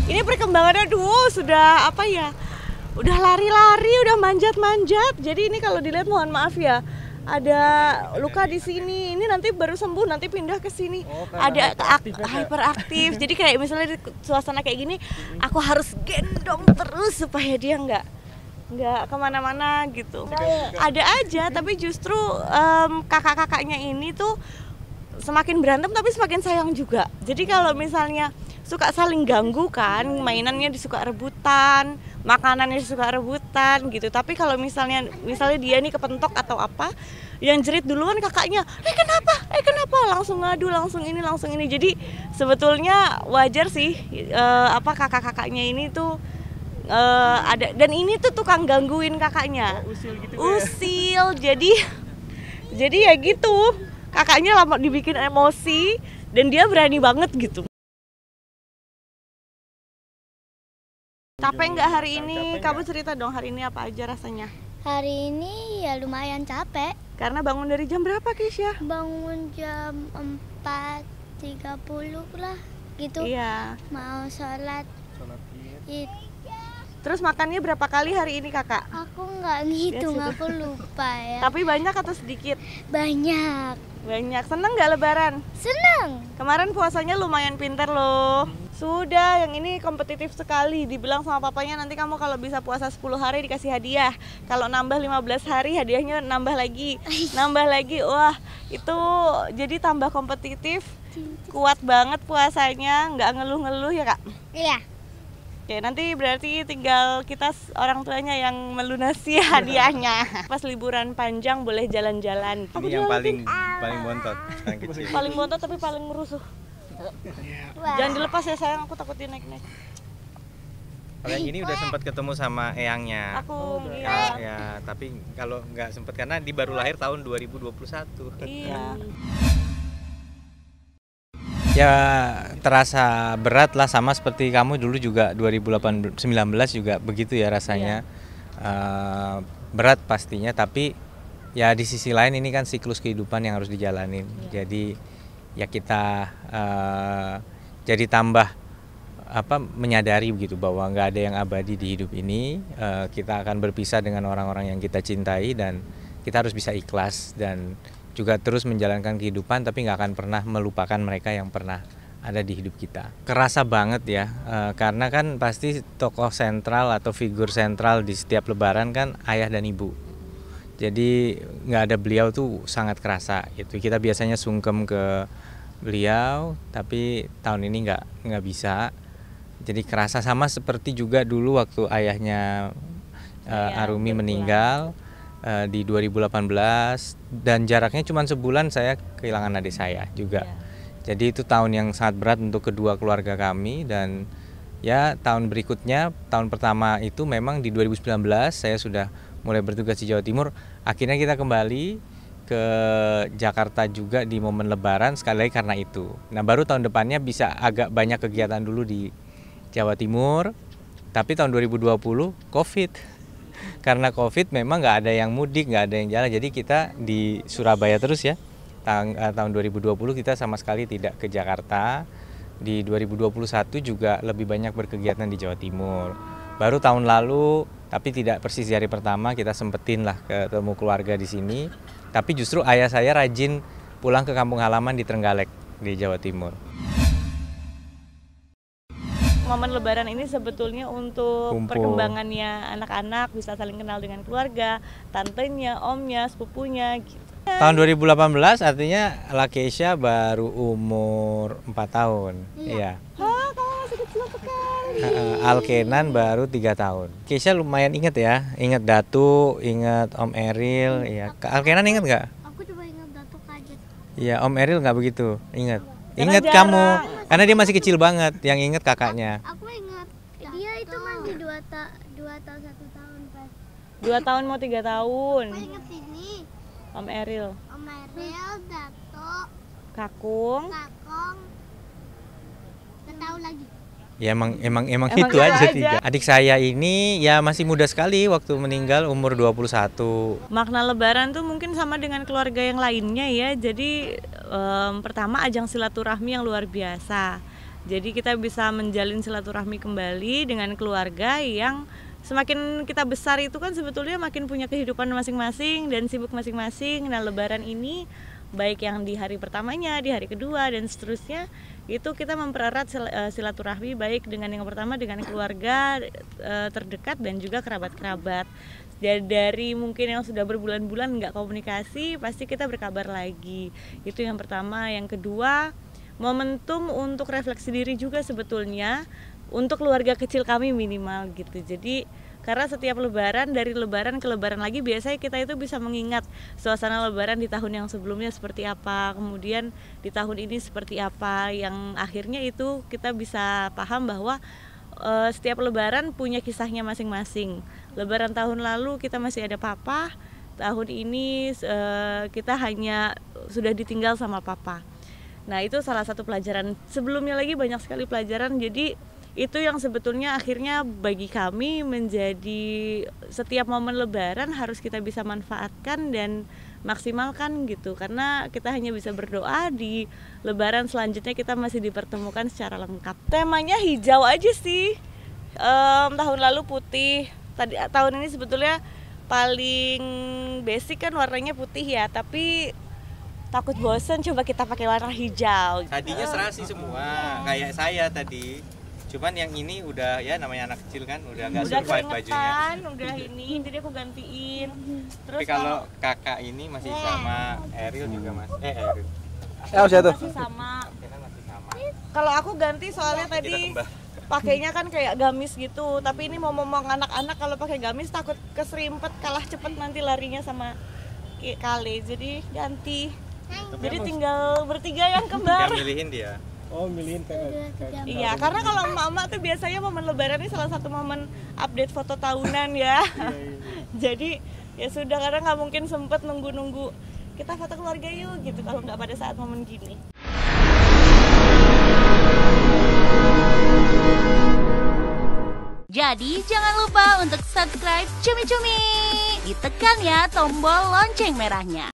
Ini perkembangannya sudah apa ya? Udah lari-lari, udah manjat-manjat. Jadi ini kalau dilihat mohon maaf ya, ada luka di sini. Ini nanti baru sembuh, nanti pindah ke sini. Ada hyperaktif. Jadi kayak misalnya di suasana kayak gini, aku harus gendong terus supaya dia nggak kemana-mana gitu. Ada aja, tapi justru kakak-kakaknya ini tuh semakin berantem tapi semakin sayang juga. Jadi kalau misalnya suka saling ganggu kan, mainannya disuka rebutan, makanannya disuka rebutan gitu. Tapi kalau misalnya dia nih kepentok atau apa, yang jerit duluan kakaknya, kenapa? Langsung ngadu, langsung ini. Jadi sebetulnya wajar sih kakak-kakaknya ini tuh ada, dan ini tuh tukang gangguin kakaknya. Usil. Jadi ya gitu. Kakaknya lama dibikin emosi dan dia berani banget gitu. Capek nggak hari ini? Kamu cerita dong hari ini apa aja rasanya? Hari ini ya lumayan capek. Karena bangun dari jam berapa, Kisya? Bangun jam 4.30 lah gitu. Iya. Mau sholat Id. Terus makannya berapa kali hari ini, Kakak? Aku nggak ngitung, aku lupa ya. Tapi banyak atau sedikit? Banyak. Seneng nggak Lebaran? Seneng. Kemarin puasanya lumayan pinter loh. Sudah, yang ini kompetitif sekali. Dibilang sama papanya nanti kamu kalau bisa puasa 10 hari dikasih hadiah. Kalau nambah 15 hari hadiahnya nambah lagi. Wah, itu jadi tambah kompetitif. Kuat banget puasanya, nggak ngeluh-ngeluh ya, Kak? Iya. Oke, nanti berarti tinggal kita orang tuanya yang melunasi hadiahnya. Pas liburan panjang boleh jalan-jalan. Ini yang paling bontot, paling kecil. Paling bontot tapi paling merusuh. Jangan dilepas ya sayang, aku takut dia naik-naik. Kalau yang ini udah sempat ketemu sama eyangnya. Aku Ya, tapi kalau nggak sempat karena di baru lahir tahun 2021. Iya. Ya terasa berat lah, sama seperti kamu dulu juga 2019 juga begitu ya rasanya. Berat pastinya, tapi ya di sisi lain ini kan siklus kehidupan yang harus dijalanin. Jadi ya kita jadi tambah menyadari begitu bahwa nggak ada yang abadi di hidup ini. Kita akan berpisah dengan orang-orang yang kita cintai dan kita harus bisa ikhlas dan juga terus menjalankan kehidupan, tapi nggak akan pernah melupakan mereka yang pernah ada di hidup kita. Kerasa banget ya, karena kan pasti tokoh sentral atau figur sentral di setiap lebaran kan ayah dan ibu. Jadi nggak ada beliau tuh sangat kerasa. Itu kita biasanya sungkem ke beliau, tapi tahun ini nggak bisa. Jadi kerasa sama seperti juga dulu waktu ayahnya Arumi meninggal. Di 2018 dan jaraknya cuma sebulan saya kehilangan adik saya juga. Jadi itu tahun yang sangat berat untuk kedua keluarga kami, dan ya tahun berikutnya, tahun pertama itu memang di 2019 saya sudah mulai bertugas di Jawa Timur. Akhirnya kita kembali ke Jakarta juga di momen lebaran sekali lagi karena itu. Nah, baru tahun depannya bisa agak banyak kegiatan dulu di Jawa Timur. Tapi tahun 2020 Covid. Karena Covid memang nggak ada yang mudik, nggak ada yang jalan, jadi kita di Surabaya terus ya. Tahun 2020 kita sama sekali tidak ke Jakarta. Di 2021 juga lebih banyak berkegiatan di Jawa Timur. Baru tahun lalu, tapi tidak persis di hari pertama, kita sempetin lah ketemu keluarga di sini. Tapi justru ayah saya rajin pulang ke kampung halaman di Trenggalek di Jawa Timur. Momen lebaran ini sebetulnya untuk Kumpul. Perkembangannya anak-anak, bisa saling kenal dengan keluarga, tantenya, omnya, sepupunya gitu. Tahun 2018 artinya Lakesha baru umur 4 tahun. Iya. Hah, kamu masih kecil sekali. Alkenan baru 3 tahun. Kesha lumayan inget ya, inget Datu, inget Om Eril, ya. Alkenan inget nggak? Aku coba ingat Datuk aja. Iya, Om Eril nggak begitu, inget. Karena Inget jarang. kamu, karena dia masih kecil banget. Yang inget kakaknya. Aku ingat dia itu masih 2 tahun 1 tahun pas. 2 tahun mau 3 tahun. Aku ingat ini. Om Eril, Om Eril, Datuk, Kakung. Kakong. Gak tahu lagi. Ya emang Emang itu itu aja aja. 3. Adik saya ini ya masih muda sekali waktu meninggal, umur 21. Makna lebaran tuh mungkin sama dengan keluarga yang lainnya ya. Jadi pertama ajang silaturahmi yang luar biasa. Jadi kita bisa menjalin silaturahmi kembali dengan keluarga yang semakin kita besar itu kan sebetulnya makin punya kehidupan masing-masing dan sibuk masing-masing. Nah, Lebaran ini baik yang di hari pertamanya, di hari kedua dan seterusnya itu kita mempererat silaturahmi baik dengan yang pertama dengan keluarga terdekat dan juga kerabat-kerabat. Dari mungkin yang sudah berbulan-bulan nggak komunikasi, pasti kita berkabar lagi. Itu yang pertama. Yang kedua, momentum untuk refleksi diri juga sebetulnya untuk keluarga kecil kami minimal gitu. Jadi karena setiap lebaran, dari lebaran ke lebaran lagi biasanya kita itu bisa mengingat suasana lebaran di tahun yang sebelumnya seperti apa, kemudian di tahun ini seperti apa, yang akhirnya itu kita bisa paham bahwa setiap lebaran punya kisahnya masing-masing. Lebaran tahun lalu kita masih ada papa, tahun ini kita hanya sudah ditinggal sama papa. Nah, itu salah satu pelajaran. Sebelumnya lagi banyak sekali pelajaran. Jadi itu yang sebetulnya akhirnya bagi kami menjadi setiap momen lebaran harus kita bisa manfaatkan dan maksimalkan gitu. Karena kita hanya bisa berdoa di lebaran selanjutnya kita masih dipertemukan secara lengkap. Temanya hijau aja sih. Tahun lalu putih. Tahun ini sebetulnya paling basic kan warnanya putih ya, tapi takut bosen coba kita pakai warna hijau. Tadinya serasi semua kayak saya tadi, cuman yang ini udah ya namanya anak kecil kan udah nggak survive bajunya. Udah ini jadi aku gantiin. Terus Tapi kalau kakak ini masih sama, Eril juga Eril masih sama. masih sama. Kalau aku ganti soalnya tadi pakainya kan kayak gamis gitu, tapi ini mau ngomong anak-anak kalau pakai gamis takut keserimpet, kalah cepet nanti larinya sama Kale, jadi ganti. Jadi tinggal bertiga yang kembar. Yang milihin dia. Oh, milihin Iya, karena kalau emak-emak tuh biasanya momen lebaran ini salah satu momen update foto tahunan ya. Jadi ya sudah, karena nggak mungkin sempet nunggu-nunggu kita foto keluarga yuk gitu kalau nggak pada saat momen gini. Jadi jangan lupa untuk subscribe Cumi Cumi. Ditekan ya tombol lonceng merahnya.